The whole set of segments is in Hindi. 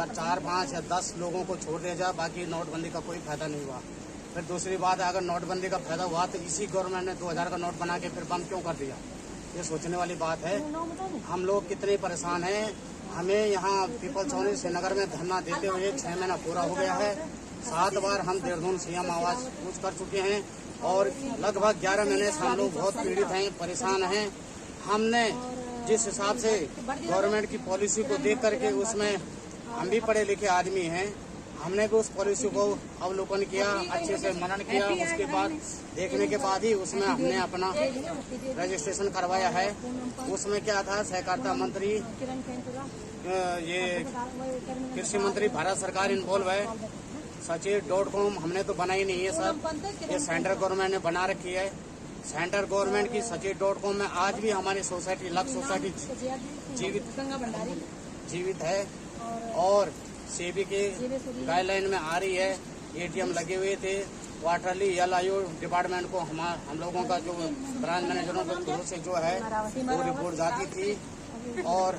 अगर 4, 5 या 10 लोगों को छोड़ दिया जाए, बाकी नोटबंदी का कोई फायदा नहीं हुआ। फिर दूसरी बात है, अगर नोटबंदी का फायदा हुआ तो इसी गवर्नमेंट ने 2000 का नोट बना के फिर बंद क्यों कर दिया? ये सोचने वाली बात है। हम लोग कितने परेशान हैं। हमें यहाँ पीपल चौनी श्रीनगर में धरना देते हुए 6 महीना पूरा हो गया है। 7 बार हम देहरादून सीएम आवाज पूछ कर चुके हैं और लगभग 11 महीने से हम लोग बहुत पीड़ित हैं, परेशान हैं। हमने जिस हिसाब से गवर्नमेंट की पॉलिसी को देख करके, उसमें हम भी पढ़े लिखे आदमी हैं, हमने भी उस पॉलिसी को अवलोकन किया, अच्छे से मनन किया। उसके बाद देखने के बाद ही उसमें हमने अपना रजिस्ट्रेशन करवाया है। उसमें क्या था, सहकारिता मंत्री, ये कृषि मंत्री, भारत सरकार इन्वॉल्व है। सचेत.com हमने तो बनाई नहीं है सर, ये सेंट्रल गवर्नमेंट ने बना रखी है। सेंट्रल गवर्नमेंट की सचेत.com में आज भी हमारी सोसाइटी, लक्ष्य सोसाइटी जीवित है और सेबी के गाइडलाइन में आ रही है। एटीएम लगे हुए थे, क्वार्टरली LIO डिपार्टमेंट को हम लोगों का जो ब्रांच मैनेजरों के थ्रू से जो है वो रिपोर्ट जाती थी और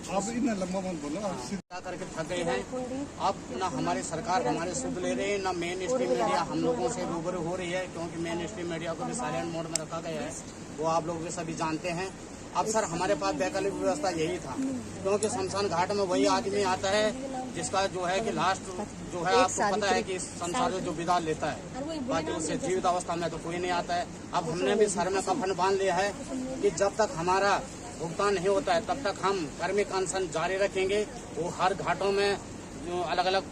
आप इतना लंबा मत बोलो, करके थक गए हैं। अब न हमारी सरकार हमारे सुध ले रही है, न मेन स्ट्रीम मीडिया हम लोगों से रूबरू हो रही है, क्योंकि मेन स्ट्रीम मीडिया को भी साइलेंट मोड में रखा गया है, वो आप लोग भी सभी जानते हैं। अब सर हमारे पास वैकल्पिक व्यवस्था यही था, क्योंकि शमशान घाट में वही आदमी आता है जिसका जो है कि लास्ट जो है आपको पता है कि इस संसार से जो विदा लेता है, बाकी उससे जीवित अवस्था में तो कोई नहीं आता है। अब हमने भी सर में कफन बांध लिया है कि जब तक हमारा भुगतान नहीं होता है तब तक हम कार्मिक अनशन जारी रखेंगे। वो हर घाटों में जो अलग अलग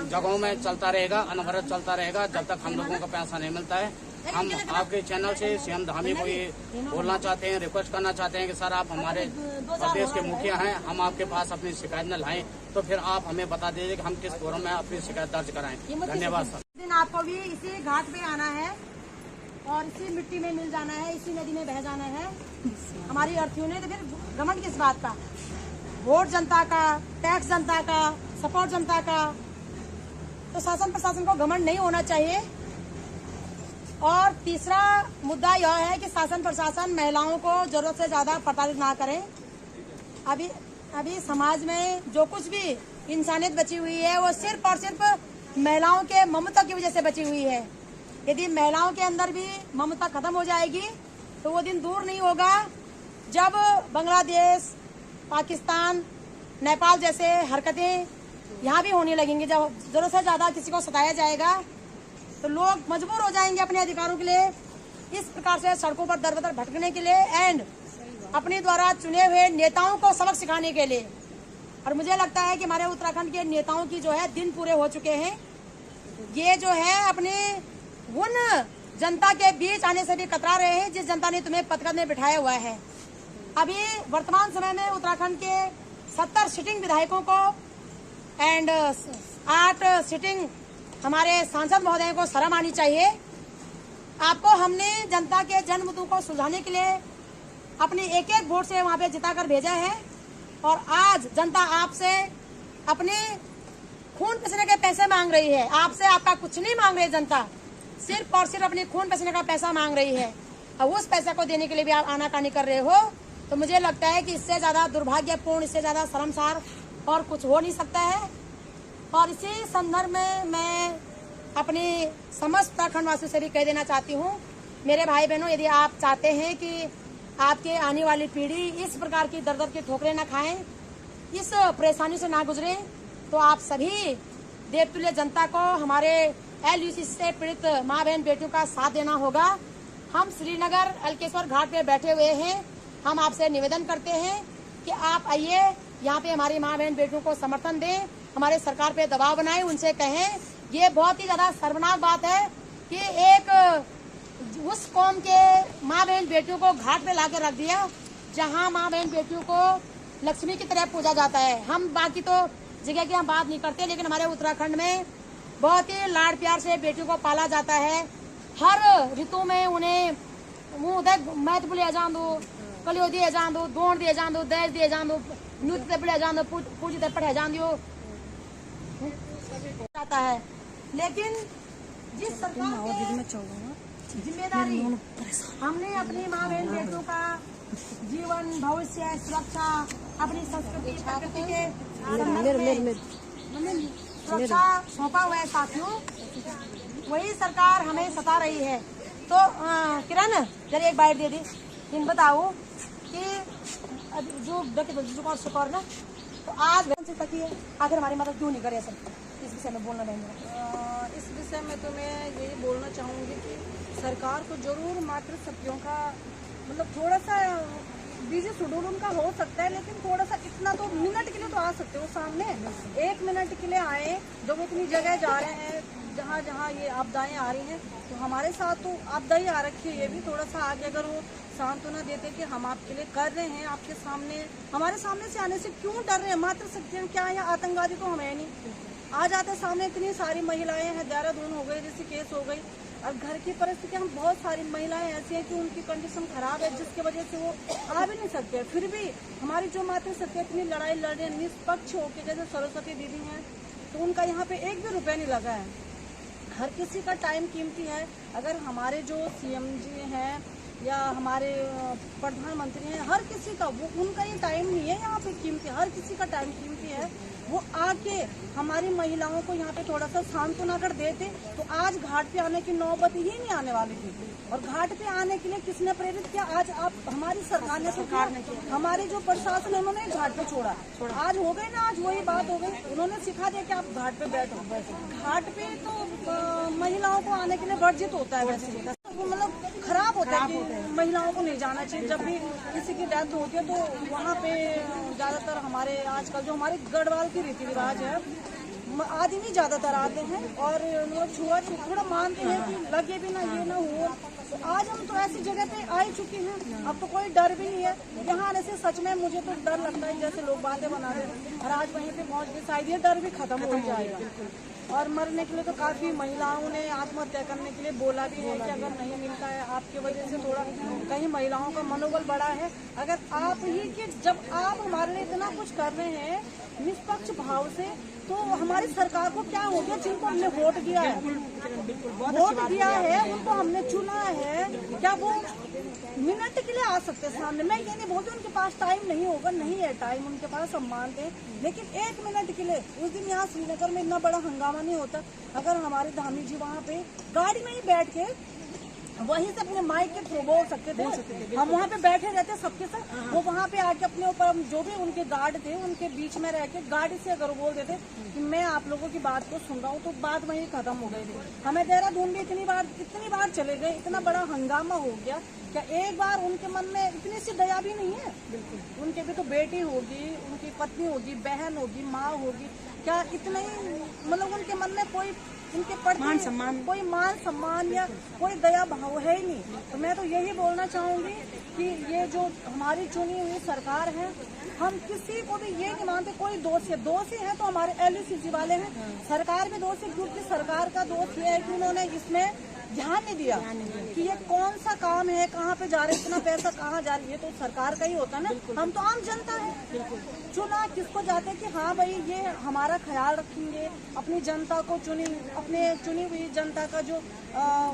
जगहों में चलता रहेगा, अनवरत चलता रहेगा, जब तक हम लोगों का पैसा नहीं मिलता है। हम आपके चैनल से सीएम धामी को ये बोलना चाहते हैं, रिक्वेस्ट करना चाहते हैं कि सर आप हमारे प्रदेश के मुखिया हैं, हम आपके पास अपनी शिकायत न लाएं तो फिर आप हमें बता दीजिए कि हम किस फोरम में अपनी शिकायत दर्ज कराएं। धन्यवाद सर। दिन आपको भी इसी घाट पे आना है और इसी मिट्टी में मिल जाना है, इसी नदी में बह जाना है। हमारी अर्थियों ने तो फिर घमंड किस बात का? वोट जनता का, टैक्स जनता का, सपोर्ट जनता का। तो शासन प्रशासन को घमंड नहीं होना चाहिए। और तीसरा मुद्दा यह है कि शासन प्रशासन महिलाओं को जरूरत से ज्यादा प्रताड़ित ना करें। अभी समाज में जो कुछ भी इंसानियत बची हुई है वो सिर्फ और सिर्फ महिलाओं के ममता की वजह से बची हुई है। यदि महिलाओं के अंदर भी ममता खत्म हो जाएगी तो वो दिन दूर नहीं होगा जब बांग्लादेश, पाकिस्तान, नेपाल जैसे हरकतें यहाँ भी होने लगेंगी। जब जरूरत से ज्यादा किसी को सताया जाएगा तो लोग मजबूर हो जाएंगे अपने अधिकारों के लिए, इस प्रकार से सड़कों पर दर बदर भटकने के लिए एंड अपने द्वारा चुने हुए नेताओं को सबक सिखाने के लिए। और मुझे लगता है कि हमारे उत्तराखंड के नेताओं की जो है दिन पूरे हो चुके हैं। ये जो है अपने उन जनता के बीच आने से भी कतरा रहे हैं जिस जनता ने तुम्हें पदकद में बिठाया हुआ है। अभी वर्तमान समय में उत्तराखंड के 70 सिटिंग विधायकों को एंड 8 सिटिंग हमारे सांसद महोदय को शर्म आनी चाहिए। आपको हमने जनता के जन मुद्दों को सुलझाने के लिए अपने एक एक वोट से वहां पे जिताकर भेजा है और आज जनता आपसे अपने खून पसीने के पैसे मांग रही है। आपसे आपका कुछ नहीं मांग रही जनता, सिर्फ और सिर्फ अपने खून पसीने का पैसा मांग रही है। और उस पैसे को देने के लिए भी आप आनाकानी कर रहे हो, तो मुझे लगता है कि इससे ज्यादा दुर्भाग्यपूर्ण, इससे ज्यादा शर्मसार और कुछ हो नहीं सकता है। और इसी संदर्भ में मैं अपने समस्त उत्तराखंड वासियों से भी कह देना चाहती हूँ, मेरे भाई बहनों, यदि आप चाहते हैं कि आपके आने वाली पीढ़ी इस प्रकार की दर-दर की ठोकरें न खाएं, इस परेशानी से ना गुजरे, तो आप सभी देवतुल्य जनता को हमारे LUC से पीड़ित माँ बहन बेटियों का साथ देना होगा। हम श्रीनगर अलकेश्वर घाट पे बैठे हुए हैं। हम आपसे निवेदन करते हैं कि आप आइए, यहाँ पे हमारी माँ बहन बेटियों को समर्थन दें, हमारे सरकार पे दबाव बनाएं, उनसे कहें। ये बहुत ही ज्यादा शर्मनाक बात है कि एक उस कौम के माँ बहन बेटियों को घाट पे लाके रख दिया जहाँ माँ बहन बेटियों को लक्ष्मी की तरह पूजा जाता है। हम बाकी तो जगह की हम बात नहीं करते, लेकिन हमारे उत्तराखंड में बहुत ही लाड़ प्यार से बेटियों को पाला जाता है। हर ऋतु में उन्हें मैथ बुलिया जान दो, कलियो दिए जान दो, दौड़ दिए जान दो, दहेज दिए जान दो, नृत्य पढ़े जान दो, पूजी पढ़े जान दो जाता है। लेकिन जिस सरकार की जिम्मेदारी हमने अपनी माँ बहन बेटियों का जीवन, भविष्य, सुरक्षा, अपनी संस्कृति, प्रकृति के सुरक्षा सौंपा हुआ है साथियों, वही सरकार हमें सता रही है। तो किरण जरा एक बाइट दे दी, इन बताओ कि जो सुपर ना तो आज तक है आखिर हमारी मदद क्यों नहीं करे सर, इस विषय में बोलना नहीं। इस विषय में तो मैं यही बोलना चाहूँगी कि सरकार को जरूर मातृशक्तियों का मतलब थोड़ा सा बिजी शेड्यूल उनका हो सकता है, लेकिन थोड़ा सा इतना तो मिनट के लिए तो आ सकते हो सामने, 1 मिनट के लिए आए। जब इतनी जगह जा रहे हैं जहाँ जहाँ ये आपदाएं आ रही हैं, तो हमारे साथ तो आपदा ही आ रखी है, ये भी थोड़ा सा आगे अगर वो सांत्वना देते कि हम आपके लिए कर रहे हैं, आपके सामने हमारे सामने से आने से क्यों डर रहे हैं, मातृशक्तियाँ क्या है, आतंकवादी तो हमें नहीं आ जाते सामने। इतनी सारी महिलाएं हैं, देहरादून हो गई, ऋषिकेश हो गई, और घर की परिस्थिति हम बहुत सारी महिलाएं ऐसी हैं कि उनकी कंडीशन खराब है, जिसकी वजह से वो आ भी नहीं सकते। फिर भी हमारी जो मातृशक्ति इतनी लड़ाई लड़ रही है निष्पक्ष होकर, जैसे सरस्वती दीदी हैं, तो उनका यहाँ पे 1 भी रुपया नहीं लगा है। हर किसी का टाइम कीमती है। अगर हमारे जो सीएम जी हैं या हमारे प्रधानमंत्री हैं, हर किसी का वो उनका ये टाइम नहीं है यहाँ पे कीमती, हर किसी का टाइम कीमती है। वो आके हमारी महिलाओं को यहाँ पे थोड़ा सा सांत्वना कर देते तो आज घाट पे आने की नौबत ही नहीं आने वाली थी। और घाट पे आने के लिए किसने प्रेरित किया? आज आप हमारी सरकार ने किया, हमारे जो प्रशासन है उन्होंने घाट पे छोड़ा। आज हो गई ना, आज वही बात हो गई, उन्होंने सिखा दिया कि आप घाट पे बैठो। घाट पे तो महिलाओं को आने के लिए वर्जित होता है, वैसे मतलब खराब होता है कि महिलाओं को नहीं जाना चाहिए। जब भी किसी की डेथ होती है तो वहाँ पे ज्यादातर हमारे आजकल जो हमारे गढ़वाल की रीति रिवाज है, आदमी ज्यादातर आते हैं और मतलब छुआ थोड़ा मानते हैं कि लगे भी ना ये ना हो। तो आज हम तो ऐसी जगह पे आ ही चुके हैं, अब तो कोई डर भी नहीं है। यहाँ आने से सच में मुझे तो डर लगता है, जैसे लोग बातें बना रहे हैं, और आज वहीं पे पहुँच के शायद ये डर भी खत्म हो जाएगा। और मरने के लिए तो काफी महिलाओं ने आत्महत्या करने के लिए बोला भी है कि अगर नहीं मिलता है आपकी वजह से थोड़ा कहीं महिलाओं का मनोबल बढ़ा है। अगर आप ही कि जब आप हमारे लिए इतना कुछ कर रहे हैं निष्पक्ष भाव से, तो हमारी सरकार को क्या हो गया? जिनको हमने वोट दिया है, वोट दिया है, उनको हमने चुना है, क्या वो मिनट के लिए आ सकते सामने? मैं ये नहीं बोलती उनके पास टाइम नहीं होगा, नहीं है टाइम उनके पास, हम मानते हैं, लेकिन 1 मिनट के लिए। उस दिन यहाँ श्रीनगर में इतना बड़ा हंगामा नहीं होता अगर हमारे धामी जी वहाँ पे गाड़ी में ही बैठ के वहीं से अपने माइक के थ्रू बोल सकते थे। हम वहाँ पे बैठे रहते सबके साथ, वो वहाँ पे आके अपने ऊपर जो भी उनके गार्ड थे उनके बीच में रह के गाड़ी से अगर बोल देते कि मैं आप लोगों की बात को सुन रहा हूँ, तो बात वहीं खत्म हो गई थी। हमें देहरादून भी इतनी बार चले गए, इतना बड़ा हंगामा हो गया, क्या एक बार उनके मन में इतनी सी दया भी नहीं है? बिल्कुल, उनके भी तो बेटी होगी, उनकी पत्नी होगी, बहन होगी, माँ होगी, क्या इतना ही मतलब उनके मन में कोई उनके प्रति कोई मान सम्मान या कोई दया भाव है ही नहीं? तो मैं तो यही बोलना चाहूंगी कि ये जो हमारी चुनी हुई सरकार है, हम किसी को भी ये नहीं मानते कोई दोषी है तो हमारे LUCC वाले हैं। सरकार भी दोषी, क्योंकि सरकार का दोष ये है कि उन्होंने इसमें ध्यान नहीं दिया कि ये कौन सा काम है, कहाँ पे जा रहे, इतना पैसा कहाँ जा रही है, ये तो सरकार का ही होता ना। हम तो आम जनता है, चुना किसको जाते कि हाँ भाई ये हमारा ख्याल रखेंगे, अपनी जनता को अपने चुनी हुई जनता का जो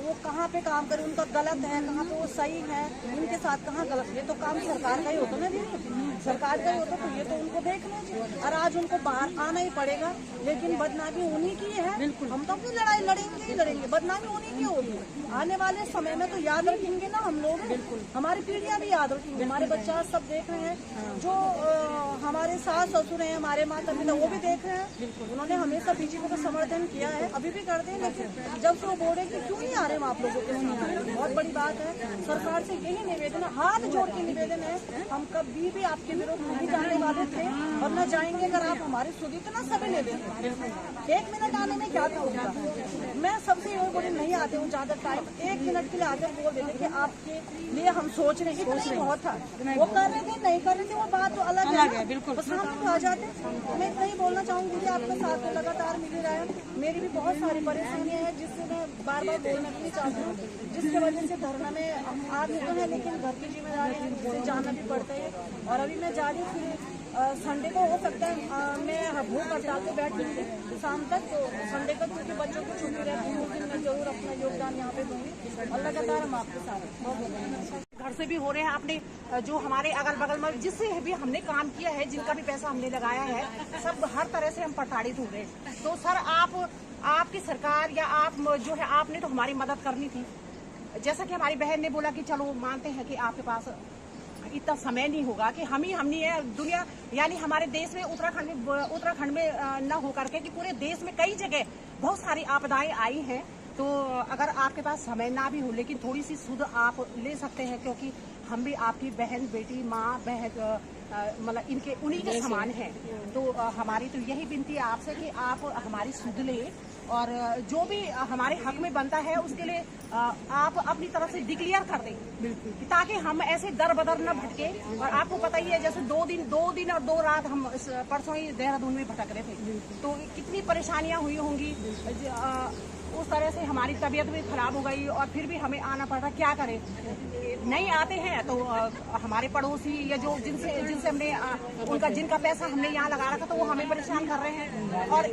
वो कहाँ पे काम करे, उनका गलत है कहाँ पे वो सही है, इनके साथ कहाँ गलत है, तो काम सरकार का ही होता ना दीदी, सरकार का ही होता। तो ये तो उनको देखना चाहिए, और आज उनको बाहर आना ही पड़ेगा, लेकिन बदनामी उन्हीं की है। हम तो अपनी लड़ाई लड़ेंगे ही लड़ेंगे, बदनामी उन्हीं की होगी। आने वाले समय में तो याद रखेंगे ना हम लोग, बिल्कुल हमारी पीढ़ियां भी याद रखेंगे, हमारे बच्चा सब देख रहे हैं, जो हमारे सास ससुर हैं, हमारे माता पिता वो भी देख रहे हैं। उन्होंने हमेशा बीजेपी को समर्थन किया है, अभी भी करते हैं, लेकिन जब से वो बोले कि क्यों नहीं आ रहे आप लोगों के साथ, बहुत बड़ी बात है। सरकार से यही निवेदन, हाथ जोड़ के निवेदन है, हम कभी भी आपके विरोध नहीं जाने वाले थे और न जाएंगे अगर आप हमारे सुधी इतना सभी ले लेते। 1 मिनट आने में क्या होगा? मैं सबसे ये बोली नहीं आते हूँ ज्यादा टाइम, 1 मिनट के लिए आकर बोल देते कि आपके लिए हम सोच रहे हैं, इतना ही बहुत था। वो कर रहे थे नहीं कर रहे थे वो बात तो अलग है, बिल्कुल सामने तो आ जाते। मैं इतना ही बोलना चाहूंगी कि आपका साथ तो लगातार मिल रहा है। मेरी भी बहुत सारी परेशानियां हैं जिससे मैं बार बार बोलना भी नहीं चाहती हूँ, जिसकी वजह से धरना में आ भी तो है, लेकिन घर की जिम्मेदारी है जिससे जाना भी पड़ता है। और अभी मैं जा रही हूँ, फिर संडे को हो सकता है मैं भूख हड़ताल पे बैठ दूँगी शाम तक, तो संडे को क्योंकि बच्चों की छुट्टी रहती है, उस दिन मैं जरूर अपना योगदान यहाँ पे दूंगी और लगातार हम आपके साथ। बहुत घर से भी हो रहे हैं, अपने जो हमारे अगल बगल में जिससे भी हमने काम किया है, जिनका भी पैसा हमने लगाया है, सब हर तरह से हम प्रताड़ित हो रहे हैं। तो सर आपकी सरकार या आप जो है, आपने तो हमारी मदद करनी थी। जैसा कि हमारी बहन ने बोला कि चलो मानते हैं कि आपके पास इतना समय नहीं होगा कि हम ही है दुनिया, यानी हमारे देश में उत्तराखंड में न हो करके कि पूरे देश में कई जगह बहुत सारी आपदाएं आई हैं। तो अगर आपके पास समय ना भी हो, लेकिन थोड़ी सी सुध आप ले सकते हैं, क्योंकि हम भी आपकी बहन, बेटी, माँ, बहन मतलब इनके उन्हीं के समान हैं। तो हमारी तो यही विनती है आपसे कि आप हमारी सुध लें और जो भी हमारे हक में बनता है उसके लिए आप अपनी तरफ से डिक्लेयर कर दें, बिल्कुल, ताकि हम ऐसे दर बदर न भटके। और आपको पता ही है, जैसे 2 दिन और 2 रात हम परसों ही देहरादून में भटक रहे थे, तो कितनी परेशानियां हुई होंगी। उस तरह से हमारी तबीयत भी खराब हो गई और फिर भी हमें आना पड़ रहा। क्या करें, नहीं आते हैं तो हमारे पड़ोसी या जो जिनसे हमने उनका जिनका पैसा हमने यहाँ लगा रखा था वो हमें परेशान कर रहे हैं। और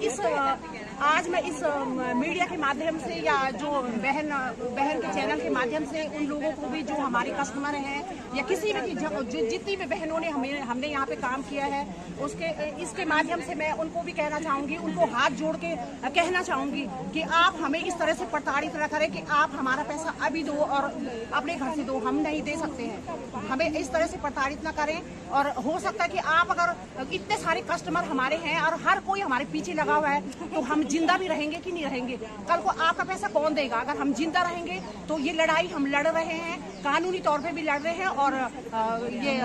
आज मैं इस मीडिया के माध्यम से या जो बहन के चैनल के माध्यम से उन लोगों को भी, जो हमारे कस्टमर हैं या किसी भी जितनी भी बहनों ने हमने यहाँ पे काम किया है, इसके माध्यम से मैं उनको भी कहना चाहूंगी, उनको हाथ जोड़ के कहना चाहूंगी कि आप हमें इस तरह से प्रताड़ित न करें कि आप हमारा पैसा अभी दो और अपने घर से दो, हम नहीं दे सकते हैं। हमें इस तरह से प्रताड़ित न करें। और हो सकता है कि आप अगर इतने सारे कस्टमर हमारे हैं और हर कोई हमारे पीछे लगा हुआ है, तो हम जिंदा भी रहेंगे कि नहीं रहेंगे? कल को आपका पैसा कौन देगा? अगर हम जिंदा रहेंगे तो ये लड़ाई हम लड़ रहे हैं, कानूनी तौर पे भी लड़ रहे हैं और ये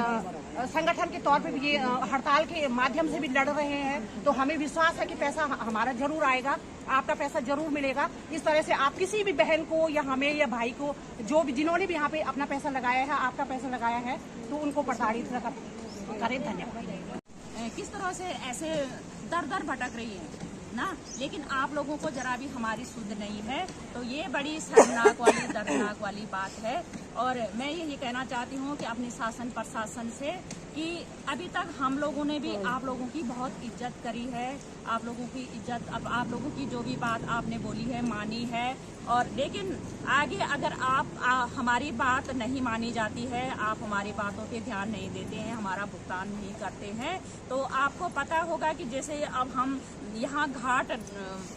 संगठन के तौर पे भी ये हड़ताल के माध्यम से भी लड़ रहे हैं। तो हमें विश्वास है कि पैसा हमारा जरूर आएगा, आपका पैसा जरूर मिलेगा। इस तरह से आप किसी भी बहन को या हमें या भाई को, जो भी जिन्होंने भी यहाँ पे अपना पैसा लगाया है, आपका पैसा लगाया है, तो उनको प्रताड़ित करें। धन्यवाद। किस तरह से ऐसे दर दर भटक रही है ना, लेकिन आप लोगों को जरा भी हमारी सुध नहीं है, तो ये बड़ी शर्मनाक वाली, दर्दनाक वाली बात है। और मैं यही कहना चाहती हूँ कि अपनी शासन प्रशासन से कि अभी तक हम लोगों ने भी आप लोगों की बहुत इज्जत करी है, आप लोगों की इज्जत, अब आप लोगों की जो भी बात आपने बोली है मानी है। और लेकिन आगे अगर आप हमारी बात नहीं मानी जाती है, आप हमारी बातों पे ध्यान नहीं देते हैं, हमारा भुगतान नहीं करते हैं, तो आपको पता होगा कि जैसे अब हम यहाँ घाट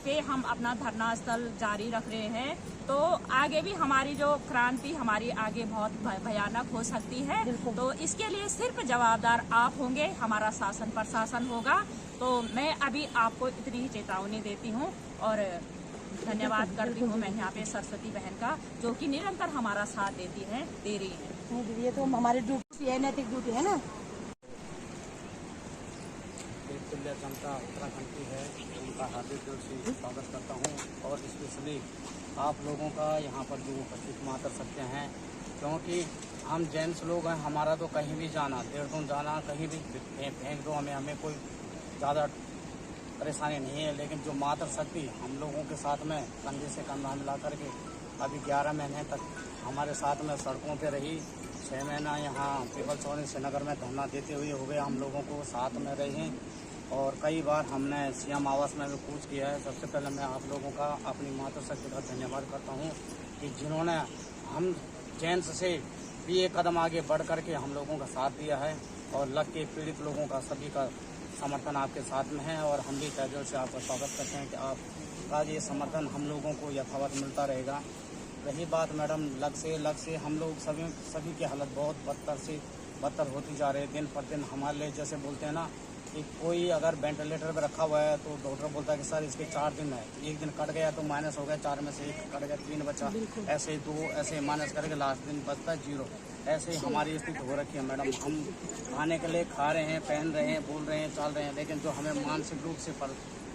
पे हम अपना धरना स्थल जारी रख रहे हैं, तो आगे भी हमारी जो क्रांति हमारी आगे बहुत भयानक हो सकती है। तो इसके लिए सिर्फ जवाबदार आप होंगे, हमारा शासन प्रशासन होगा। तो मैं अभी आपको इतनी ही चेतावनी देती हूँ और धन्यवाद करती हूँ मैं यहाँ पे सरस्वती बहन का, जो कि निरंतर हमारा साथ दे रही है। ये तो हमारी ड्यूटी है, नैतिक ड्यूटी है ना। तुल्य जनता उत्तराखंड की है, उनका हार्दिक दिल से स्वागत करता हूँ। और स्पेशली आप लोगों का यहाँ पर जो उपस्थित मात्र सकते हैं, क्योंकि हम जेंट्स लोग हैं, हमारा तो कहीं भी जाना, देहरादून जाना, कहीं भी फेंक दो, हमें कोई ज़्यादा परेशानी नहीं है। लेकिन जो मात्र शक्ति हम लोगों के साथ में कंधे से कंधा मिला करके अभी 11 महीने तक हमारे साथ में सड़कों पे रही, 6 महीना यहाँ पीपल चौरी श्रीनगर में धरना देते हुए हो गए, हम लोगों को साथ में रहे। और कई बार हमने सीएम आवास में भी कूच किया है। सबसे पहले मैं आप लोगों का, अपनी मातृशक्ति का धन्यवाद करता हूँ कि जिन्होंने हम जेंट्स से भी एक कदम आगे बढ़ करके हम लोगों का साथ दिया है। और लग के पीड़ित लोगों का सभी का समर्थन आपके साथ में है और हम भी तहे दिल से आपका स्वागत करते हैं कि आपका ये समर्थन हम लोगों को यथावत मिलता रहेगा। रही बात मैडम लग से हम लोग सभी की हालत बहुत बदतर होती जा रही है दिन पर दिन। हमारे लिए जैसे बोलते हैं ना कि कोई अगर वेंटिलेटर पे रखा हुआ है तो डॉक्टर बोलता है कि सर इसके 4 दिन है, एक दिन कट गया तो माइनस हो गया, 4 में से 1 कट गया, 3 बचा, ऐसे 2 ऐसे माइनस करके लास्ट दिन बचता है 0। ऐसे ही हमारी स्थिति हो रखी है मैडम। हम खाने के लिए खा रहे हैं, पहन रहे हैं, बोल रहे हैं, चल रहे हैं, लेकिन जो हमें मानसिक रूप से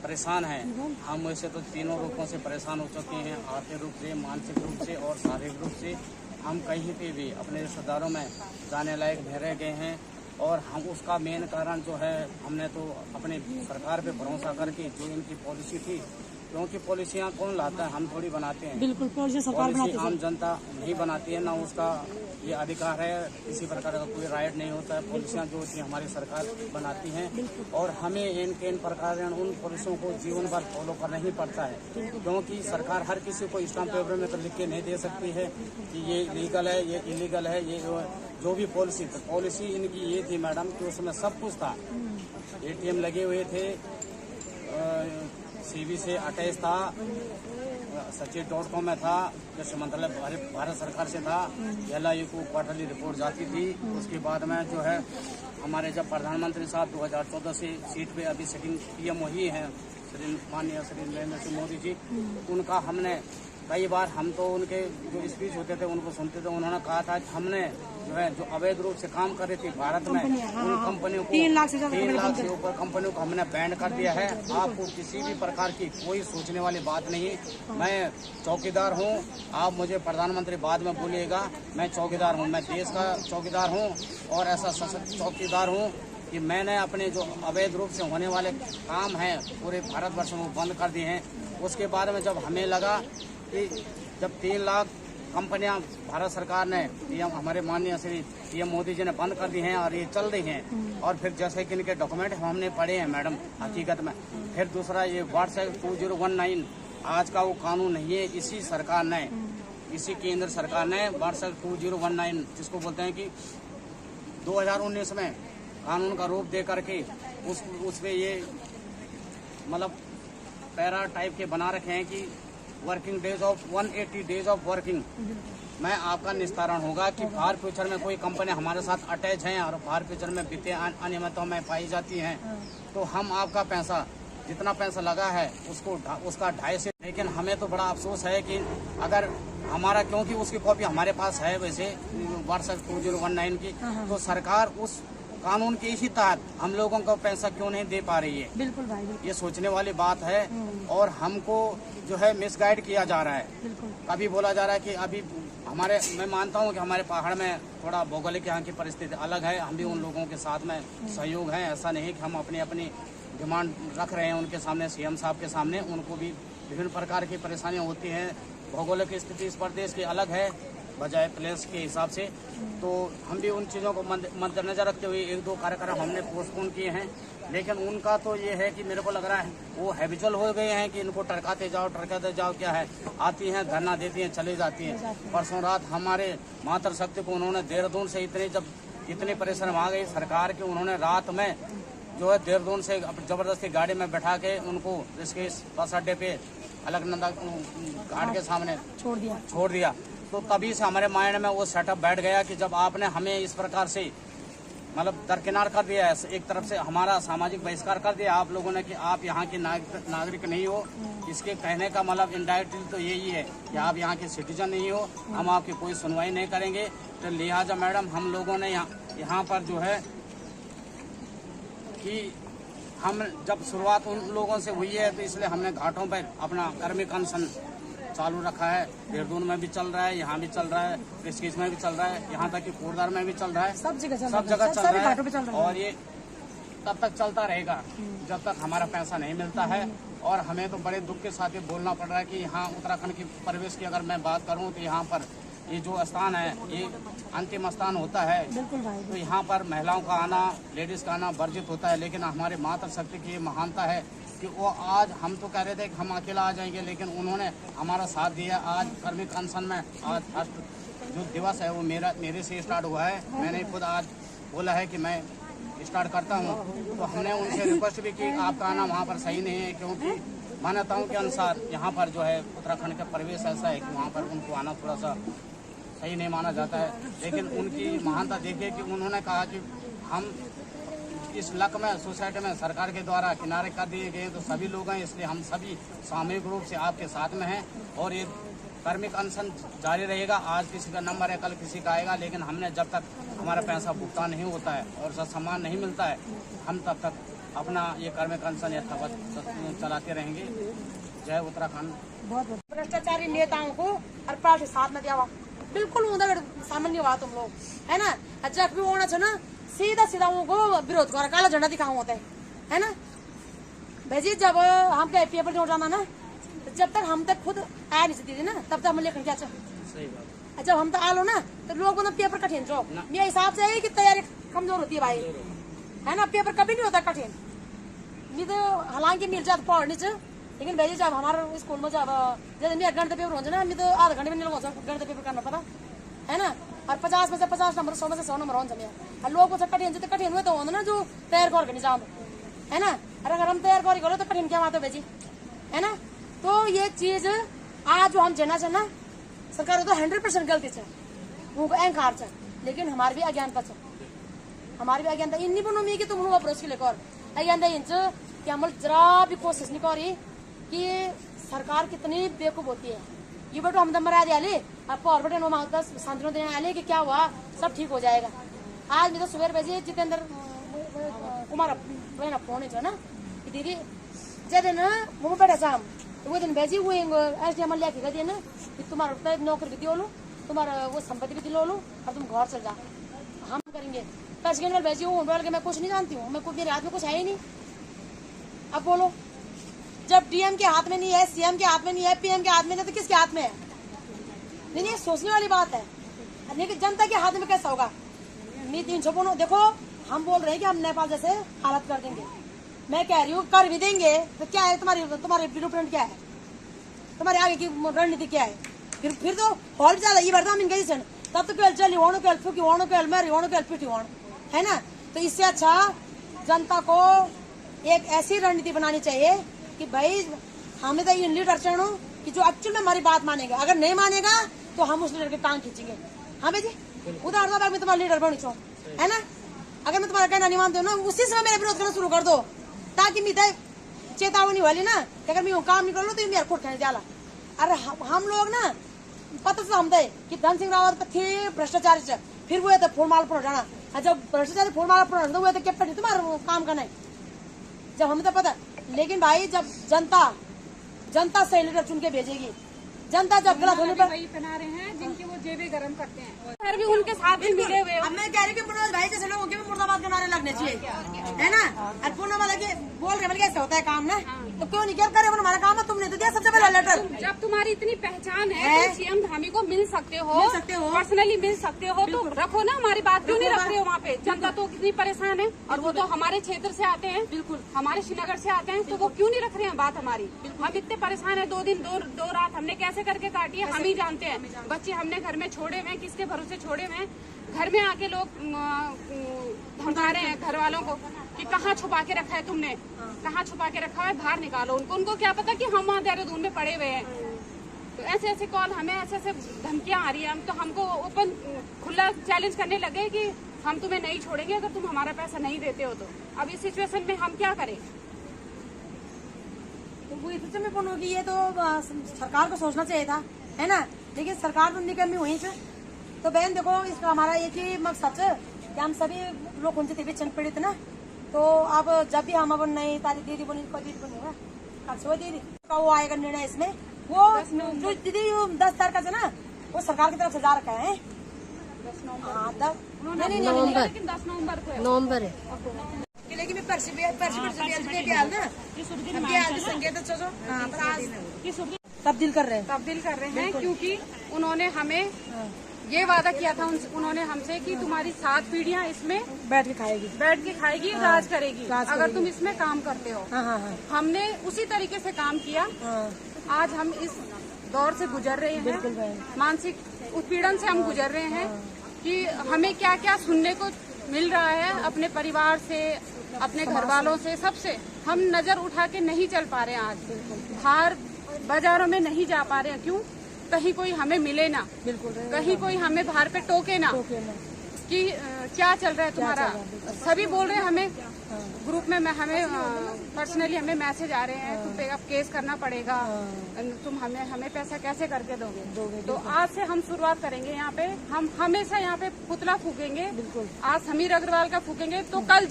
परेशान है, हम वैसे तो तीनों रूपों से परेशान हो चुके हैं, आर्थिक रूप से, मानसिक रूप से और शारीरिक रूप से। हम कहीं पे भी अपने रिश्तेदारों में जाने लायक नहीं रह गए हैं। और हम उसका मेन कारण जो है, हमने तो अपने सरकार पे भरोसा करके जो इनकी पॉलिसी थी क्योंकि पॉलिसियाँ कौन लाता है, हम थोड़ी बनाते हैं। बिल्कुल पॉलिसी सरकार पॉलिसी बनाती आम जनता नहीं बनाती है, ना उसका ये अधिकार है, किसी प्रकार का कोई राइट नहीं होता है। पॉलिसियाँ जो होती है हमारी सरकार बनाती हैं और हमें इन प्रकार उन पॉलिसियों को जीवन भर फॉलो करना ही पड़ता है, क्योंकि सरकार हर किसी को स्टाम्प पेपर में तो लिख के नहीं दे सकती है कि ये लीगल है, ये इलीगल है। ये जो भी पॉलिसी इनकी ये थी मैडम कि उसमें सब कुछ था। ATM लगे हुए थे, CV से अटैच था, सचिव.com में था, कृषि मंत्रालय भारत सरकार से था, LIU को क्वार्टरली रिपोर्ट जाती थी। उसके बाद में जो है हमारे जब प्रधानमंत्री साहब 2014 से सीट पे अभी सिटिंग PM वही हैं, माननीय श्री नरेंद्र सिंह मोदी जी, उनका हमने कई बार हम तो उनके जो स्पीच होते थे उनको सुनते थे। उन्होंने कहा था कि हमने जो है जो अवैध रूप से काम कर रही थी भारत में उन कंपनियों को 3 लाख से ऊपर कंपनियों को हमने बैन कर दिया है। आपको किसी भी प्रकार की कोई सोचने वाली बात नहीं है। मैं चौकीदार हूँ, आप मुझे प्रधानमंत्री बाद में बोलिएगा, मैं चौकीदार हूँ, मैं देश का चौकीदार हूँ और ऐसा सशक्त चौकीदार हूँ कि मैंने अपने जो अवैध रूप से होने वाले काम हैं पूरे भारतवर्ष में बंद कर दिए हैं। उसके बाद में जब हमें लगा कि जब 3 लाख कंपनियां भारत सरकार ने हमारे माननीय श्री PM मोदी जी ने बंद कर दी हैं और ये चल रही हैं, और फिर जैसे कि इनके डॉक्यूमेंट हमने पढ़े हैं मैडम हकीकत में। फिर दूसरा ये WhatsApp 2019 आज का वो कानून नहीं है, इसी सरकार ने, इसी केंद्र सरकार ने WhatsApp 2019 जिसको बोलते हैं कि 2019 में कानून का रूप दे करके उस पे ये मतलब पैरा टाइप के बना रखे हैं कि working days of 180 days of working में आपका निस्तारण होगा कि फार फ्यूचर में कोई कंपनी हमारे साथ अटैच हैं और फार फ्यूचर में वित्तीय अनियमितताओं में पाई जाती हैं तो हम आपका पैसा जितना पैसा लगा है उसका 2.5 से। लेकिन हमें तो बड़ा अफसोस है कि अगर हमारा, क्योंकि उसकी कॉपी हमारे पास है वैसे WhatsApp 2019 की, तो सरकार उस कानून के इसी तहत हम लोगों को पैसा क्यों नहीं दे पा रही है। बिल्कुल भाई, ये सोचने वाली बात है और हमको जो है मिसगाइड किया जा रहा है। कभी बोला जा रहा है कि अभी हमारे, मैं मानता हूँ कि हमारे पहाड़ में थोड़ा भौगोलिक यहाँ की परिस्थिति अलग है, हम भी उन लोगों के साथ में सहयोग है। ऐसा नहीं कि हम अपनी डिमांड रख रहे हैं उनके सामने, CM साहब के सामने। उनको भी विभिन्न प्रकार की परेशानियाँ होती हैं, भौगोलिक स्थिति इस प्रदेश की अलग है बजाय प्लेस के हिसाब से। तो हम भी उन चीज़ों को मद्देनजर रखते हुए 1-2 कार्यक्रम हमने पोस्टपोन किए हैं। लेकिन उनका तो ये है कि मेरे को लग रहा है वो हैबिचुअल हो गए हैं कि इनको टरकाते जाओ, क्या है, आती हैं धरना देती हैं चली जाती हैं। परसों रात हमारे मातृशक्ति को उन्होंने देहरादून से इतनी परेशान आ गई सरकार की, उन्होंने रात में जो है देहरादून से जबरदस्ती गाड़ी में बैठा के उनको ऋषिकेश बस अड्डे पे अलकनंदा घाट के सामने छोड़ दिया। तो तभी से हमारे माइंड में वो सेटअप बैठ गया कि जब आपने हमें इस प्रकार से मतलब दरकिनार कर दिया है, एक तरफ से हमारा सामाजिक बहिष्कार कर दिया आप लोगों ने कि आप यहाँ के नागरिक नहीं हो, इसके कहने का मतलब इनडायरेक्टली तो यही है कि आप यहाँ के सिटीजन नहीं हो, हम आपकी कोई सुनवाई नहीं करेंगे। तो लिहाजा मैडम हम लोगों ने यहाँ पर जो है कि हम जब शुरुआत उन लोगों से हुई है तो इसलिए हमने घाटों पर अपना कर्मिक अनशन चालू रखा है। देहरादून में भी चल रहा है, यहाँ भी चल रहा है, ऋषिकेश में भी चल रहा है, यहाँ तक कि कोटद्वार में भी चल रहा है, सब जगह चल रहा है। और ये तब तक चलता रहेगा जब तक हमारा पैसा नहीं मिलता है। और हमें तो बड़े दुख के साथ ये बोलना पड़ रहा है कि यहाँ उत्तराखंड की परिवेश की अगर मैं बात करूँ तो यहाँ पर ये जो स्थान है ये अंतिम स्थान होता है। तो यहाँ पर महिलाओं का आना, लेडीज का आना वर्जित होता है। लेकिन हमारे मातृशक्ति की महानता है कि वो आज, हम तो कह रहे थे कि हम अकेला आ जाएंगे, लेकिन उन्होंने हमारा साथ दिया। आज कर्मिक अनशन में आज फर्स्ट जो दिवस है वो मेरे से स्टार्ट हुआ है। मैंने खुद आज बोला है कि मैं स्टार्ट करता हूँ। तो हमने उनसे रिक्वेस्ट भी की आपका आना वहाँ पर सही नहीं है, क्योंकि मान्यताओं के अनुसार यहाँ पर जो है उत्तराखंड का परिवेश ऐसा है कि वहाँ पर उनको आना थोड़ा सा सही नहीं माना जाता है। लेकिन उनकी महानता देखिए कि उन्होंने कहा कि हम इस लक में सोसाइटी में सरकार के द्वारा किनारे कर दिए गए तो सभी लोग हैं, इसलिए हम सभी सामूहिक रूप से आपके साथ में हैं और ये कर्मिक अनशन जारी रहेगा। आज किसी का नंबर है, कल किसी का आएगा, लेकिन हमने जब तक हमारा पैसा भुगतान नहीं होता है और सम्मान नहीं मिलता है हम तब तक अपना ये कर्मिक अनशन यथावत चलाते रहेंगे। जय उत्तराखंड। बहुत भ्रष्टाचारी नेताओं को और पार्टी साथ में दिया बिल्कुल उधर सामान्य बात तुम लोग है ना। जब भी होना चाहिए ना सीधा उनको विरोध कर काला झंडा दिखाऊं होता है ना। भाई जी जब हम पेपर जोड़ जाना ना जब तक हम तक खुद आया नहीं सकती थी ना तब तक हम लेखन क्या सही बात। जब हम तो आलो ना तो लोग मतलब पेपर कठिन जो मेरे हिसाब से है कि तैयारी कमजोर होती है भाई, है ना। पेपर कभी नहीं होता कठिन, नहीं तो हालांकि मिल जाता पढ़ने से, लेकिन भाई जब हमारे स्कूल में जब जैसे मेरा गणित पेपर हो ना, मैं तो आधा घंटे में नहीं होता गणित पेपर करना पता है ना। और 50 में से 50 नंबर, 100 में से 100 नंबर होना चाहिए। और लोग को कठिन से कठिन हुए तो होना ना जो तैयार करके नहीं जाओ, है ना। और अगर हम तैयार कर गलो तो कठिन क्या बात है भाई, है ना। तो ये चीज आज जो हम जना ना सरकार तो 100% गलती है, वो अहंकार है, लेकिन हमारी भी अज्ञानता है, हमारी भी अज्ञानता इन नहीं बनोमी कि तुम अप्रोच के लेकर अज्ञानता इन कि हम जरा भी कोशिश नहीं करी कि सरकार कितनी बेवकूफ होती है। ये बेटो हम दम मरा दिया अब और बेटे मांगता शांति देने आले कि क्या हुआ सब ठीक हो जाएगा। आज मैं तो सुबह भेजी जितेंद्र कुमार फोन है ना कि दीदी जब दिन वो बैठा शाम वो दिन भेजी वो ऐसे हम लिया दिए ना कि तुम्हारा नौकरी भी दियो लो, तुम्हारा वो संपत्ति भी दिलो लो और तुम घर चल जा, हम करेंगे। पैसे के भेजी हूँ बोल के मैं कुछ नहीं जानती हूँ, मैं मेरे हाथ में कुछ है ही नहीं। अब बोलो जब डीएम के हाथ में नहीं है, सीएम के हाथ में नहीं है, पीएम के हाथ में नहीं, तो किसके हाथ में है? नहीं ये सोचने वाली बात है, लेकिन जनता के हाथ में कैसा होगा? नहीं 300 देखो हम बोल रहे हैं कि हम नेपाल जैसे हालत कर देंगे, मैं कह रही हूँ कर भी देंगे तो क्या है तुम्हारे ब्लूप्रिंट क्या है, तुम्हारे आगे की रणनीति क्या है? फिर तो और ज्यादा ये बढ़ता हम तब तो केल चली वोणो केल फुकी वोणो केल मेरी वोणो केल पिटी वोण, है ना। तो इससे अच्छा जनता को एक ऐसी रणनीति बनानी चाहिए कि भाई हमें तो ये लीडर चुनो कि जो एक्चुअल में हमारी बात मानेगा, अगर नहीं मानेगा तो हम उस लीडर की टांग खींचेंगे। हाँ भाई जी उदाहरण मैं तुम्हारा लीडर बनी छो, है ना। अगर मैं तुम्हारा कहना नहीं मानती हूँ ना उसी समय मेरा विरोध करना शुरू कर दो, ताकि मैं चेतावनी वाली ना कि अगर मैं काम नहीं कर लो तो मेरा खुद खाने जाला। अरे हम लोग ना पता तो हम दे कि धन सिंह रावत थे भ्रष्टाचारी से, फिर वो तो फूलमाला पर जाना, जब भ्रष्टाचारी फूलमाला पर तो वो तो क्या पड़ी तुम्हारा काम करना है जब हमें तो पता। लेकिन भाई जब जनता सही लीडर चुन के भेजेगी, जनता जब गलत होने पर वही पहना रहे हैं जिनकी वो जेबें गर्म करते हैं, फिर भी उनके साथ भी मिले हुए। अब मैं कह रही हूँ मनोज भाई जैसे लोगों के भी मुर्दाबाद के नारे लगने चाहिए, है ना। और पूर्ण वाला के बोल रहे बल्कि ऐसा होता है काम ना, तो क्यों नहीं क्या करे हमारा काम है, तुमने तो दिया सबसे पहला लेटर। जब तुम्हारी इतनी पहचान है तो सीएम धामी को मिल सकते हो, पर्सनली मिल सकते हो, तो रखो ना। हमारी बात क्यों नहीं रख रहे हो वहाँ पे? जनता तो कितनी परेशान है, और वो तो हमारे क्षेत्र से आते हैं, बिल्कुल हमारे श्रीनगर से आते हैं, तो वो क्यों नहीं रख रहे हैं बात हमारी? हम इतने परेशान है, 2 दिन 2 रात हमने कैसे करके काटी है हम ही जानते हैं। बच्चे हमने घर में छोड़े हुए, किसके भरोसे छोड़े हुए? घर में आके लोग धमका रहे हैं घर वालों को कि कहाँ छुपा के रखा है तुमने, कहाँ छुपा के रखा है, बाहर निकालो उनको क्या पता कि हम वहाँ देहरादून में पड़े हुए हैं। तो ऐसे ऐसे कॉल हमें ऐसे ऐसे धमकियाँ आ रही है, हम तो हमको ओपन खुला चैलेंज करने लगे कि हम तुम्हें नहीं छोड़ेंगे अगर तुम हमारा पैसा नहीं देते हो तो। अब इस सिचुएशन में हम क्या करें? तो वो इस में बोलो कि ये तो सरकार को सोचना चाहिए था, है ना। लेकिन सरकार तो निकम्मी हुई है। तो बहन देखो इसका हमारा एक ही मकसद है कि हम सभी लोग उनसे दिव्य पीड़ित ना, तो अब जब भी हम अब नई तारीख दीदी बनी कोई दीदी बनी होगा अब दीदी का वो आएगा निर्णय इसमें, वो जो दीदी 10 तारीख का है ना वो सरकार की तरफ से जा रखा है। 10 नवंबर नहीं 10 नवंबर को नवंबर है। लेकिन मैं तब्दील कर रहे हैं क्योंकि उन्होंने हमें ये वादा किया था, उन्होंने हमसे कि तुम्हारी 7 पीढ़ियां इसमें बैठ के खाएगी, राज करेगी अगर तुम इसमें काम करते हो। हाँ। हमने उसी तरीके से काम किया। आज हम इस दौर से गुजर रहे हैं, मानसिक उत्पीड़न से हम गुजर रहे हैं कि हमें क्या क्या सुनने को मिल रहा है अपने परिवार से, अपने घर वालों से, सबसे। हम नजर उठा के नहीं चल पा रहे हैं, आज बाहर बाजारों में नहीं जा पा रहे हैं। क्यों? कहीं कोई हमें मिले ना, बिल्कुल कहीं कोई हमें बाहर पे टोके ना कि क्या चल रहा है तुम्हारा। सभी बोल रहे हैं हमें ग्रुप में, हमें पर्सनली हमें मैसेज आ रहे हैं तुम पे अब केस करना पड़ेगा, तुम हमें पैसा कैसे करके दोगे। तो आज से हम शुरुआत करेंगे यहाँ पे, हम हमेशा यहाँ पे पुतला फूकेंगे। बिल्कुल आज समीर अग्रवाल का फूकेंगे तो कल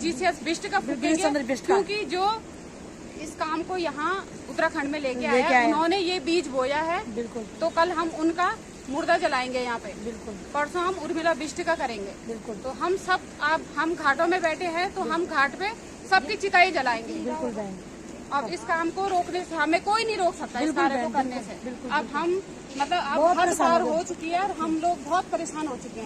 GCS बिष्ट का फूकेंगे, क्योंकि जो इस काम को यहाँ उत्तराखंड में लेके आया, उन्होंने ये बीज बोया है। बिल्कुल तो कल हम उनका मुर्दा जलाएंगे यहाँ पे। बिल्कुल परसों हम उर्मिला बिष्ट का करेंगे। बिल्कुल तो हम सब अब हम घाटों में बैठे हैं तो हम घाट पे सबकी चिताई जलाएंगे। बिल्कुल अब इस काम को रोकने से हमें कोई नहीं रोक सकता इस कार्य को करने से। अब हम मतलब अब हद पार हो चुकी है और हम लोग बहुत परेशान हो चुके हैं।